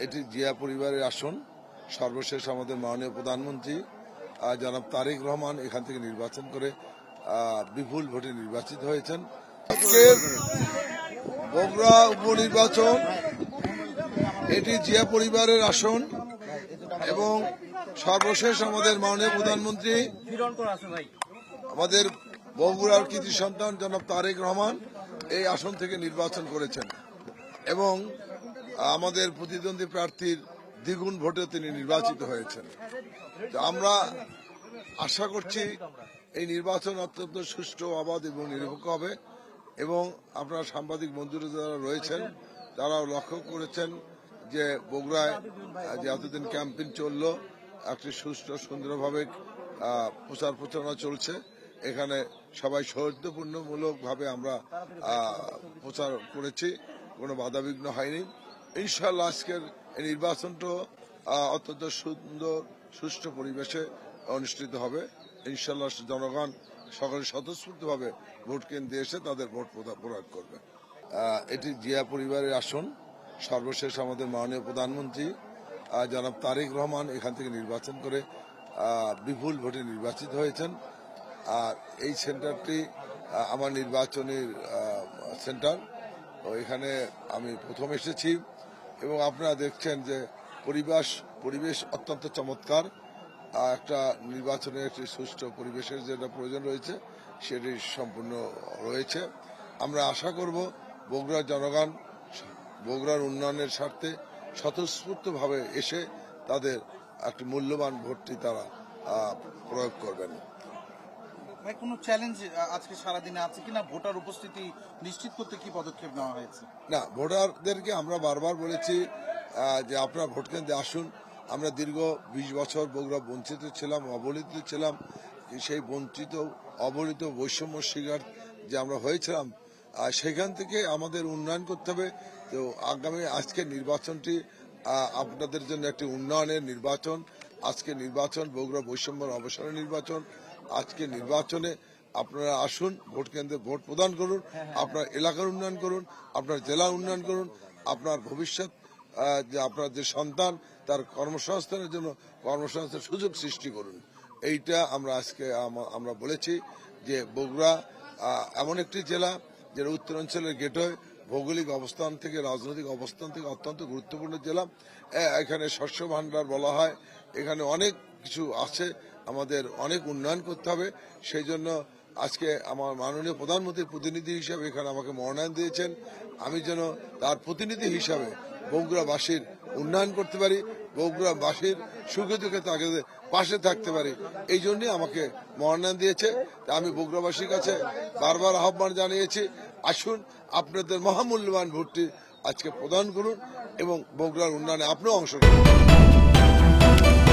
এটি জিয়া পরিবারের আসন। সর্বশেষ আমাদের মাননীয় প্রধানমন্ত্রী জনাব তারেক রহমান এখান থেকে নির্বাচন করে বিপুল ভোটে নির্বাচিত হয়েছেন। আজকের বগুড়া উপনির্বাচন এটি জিয়া পরিবারের আসন এবং সর্বশেষ আমাদের মাননীয় প্রধানমন্ত্রী আমাদের বগুড়ার কৃতি সন্তান জনাব তারেক রহমান এই আসন থেকে নির্বাচন করেছেন এবং আমাদের প্রতিদ্বন্দ্বী প্রার্থীর দ্বিগুণ ভোটে তিনি নির্বাচিত হয়েছেন। আমরা আশা করছি এই নির্বাচন অত্যন্ত সুষ্ঠু, অবাধ এবং নিরপেক্ষ হবে এবং আপনারা সাংবাদিক বন্ধুরা যারা রয়েছেন তারাও লক্ষ্য করেছেন যে বগুড়ায় যে এতদিন ক্যাম্পেইন চলল একটি সুষ্ঠু সুন্দরভাবে প্রচার প্রচারণা চলছে। এখানে সবাই সৌহার্দ্যপূর্ণমূলকভাবে আমরা প্রচার করেছি, কোনো বাধাবিঘ্ন হয়নি। ইনশাআল্লাহ আজকের এই নির্বাচনটা অত্যন্ত সুন্দর সুষ্ঠু পরিবেশে অনুষ্ঠিত হবে। ইনশাআল্লাহ জনগণ সকলে স্বতঃস্ফূর্তভাবে ভোট কেন্দ্রে এসে তাদের ভোট প্রয়োগ করবে। এটি জিয়া পরিবারের আসন। সর্বশেষ আমাদের মাননীয় প্রধানমন্ত্রী জনাব তারেক রহমান এখান থেকে নির্বাচন করে বিপুল ভোটে নির্বাচিত হয়েছেন। আর এই সেন্টারটি আমার নির্বাচনের সেন্টার। এখানে আমি প্রথম এসেছি এবং আপনারা দেখছেন যে পরিবেশ অত্যন্ত চমৎকার। একটা নির্বাচনের একটি সুষ্ঠু পরিবেশের যেটা প্রয়োজন রয়েছে সেটি সম্পূর্ণ রয়েছে। আমরা আশা করব বগুড়ার জনগণ বগুড়ার উন্নয়নের স্বার্থে স্বতঃস্ফূর্তভাবে এসে তাদের একটি মূল্যবান ভোটটি তারা প্রয়োগ করবেন। কোনো চ্যালেঞ্জ আজকে সারাদিনে আছে কিনা? ভোটার উপস্থিতি নিশ্চিত করতে কি পদক্ষেপ নেওয়া হয়েছে? না, ভোটারদেরকে আমরা বারবার বলেছি যে আপনারা ভোট কেন্দ্রে আসুন। আমরা দীর্ঘ 20 বছর বগুড়া বঞ্চিত ছিলাম, অবহেলিত ছিলাম। সেই বঞ্চিত অবহেলিত বৈষম্য শিকার যে আমরা হয়েছিলাম সেখান থেকে আমাদের উন্নয়ন করতে হবে। তো আগামী আজকের নির্বাচনটি আপনাদের জন্য একটি উন্নয়নের নির্বাচন। আজকে নির্বাচন বগুড়া বৈষম্যের অবসরের নির্বাচন। আজকে নির্বাচনে আপনারা আসুন, ভোট কেন্দ্রে ভোট প্রদান করুন, আপনার এলাকার উন্নয়ন করুন, আপনার জেলার উন্নয়ন করুন, আপনার ভবিষ্যৎ যে আপনার যে সন্তান তার কর্মসংস্থানের জন্য কর্মসংস্থানের সুযোগ সৃষ্টি করুন। এইটা আমরা আজকে আমরা বলেছি যে বগুড়া এমন একটি জেলা যেটা উত্তরাঞ্চলের গেটওয়ে, ভৌগোলিক অবস্থান থেকে রাজনৈতিক অবস্থান থেকে অত্যন্ত গুরুত্বপূর্ণ জেলা। এখানে শস্য ভাণ্ডার বলা হয়, এখানে অনেক কিছু আছে, আমাদের অনেক উন্নয়ন করতে হবে। সেই জন্য আজকে আমার মাননীয় প্রধানমন্ত্রীর প্রতিনিধি হিসাবে এখানে আমাকে মনোনয়ন দিয়েছেন। আমি যেন তার প্রতিনিধি হিসাবে বগুড়াবাসীর উন্নয়ন করতে পারি, বগুড়াবাসীর সুখে দুঃখে তাদের পাশে থাকতে পারি, এই জন্যই আমাকে মনোনয়ন দিয়েছে। আমি বগুড়াবাসীর কাছে বারবার আহ্বান জানিয়েছি, আসুন আপনাদের মহামূল্যবান ভোটটি আজকে প্রদান করুন এবং বগুড়ার উন্নয়নে আপনিও অংশগ্রহণ করুন।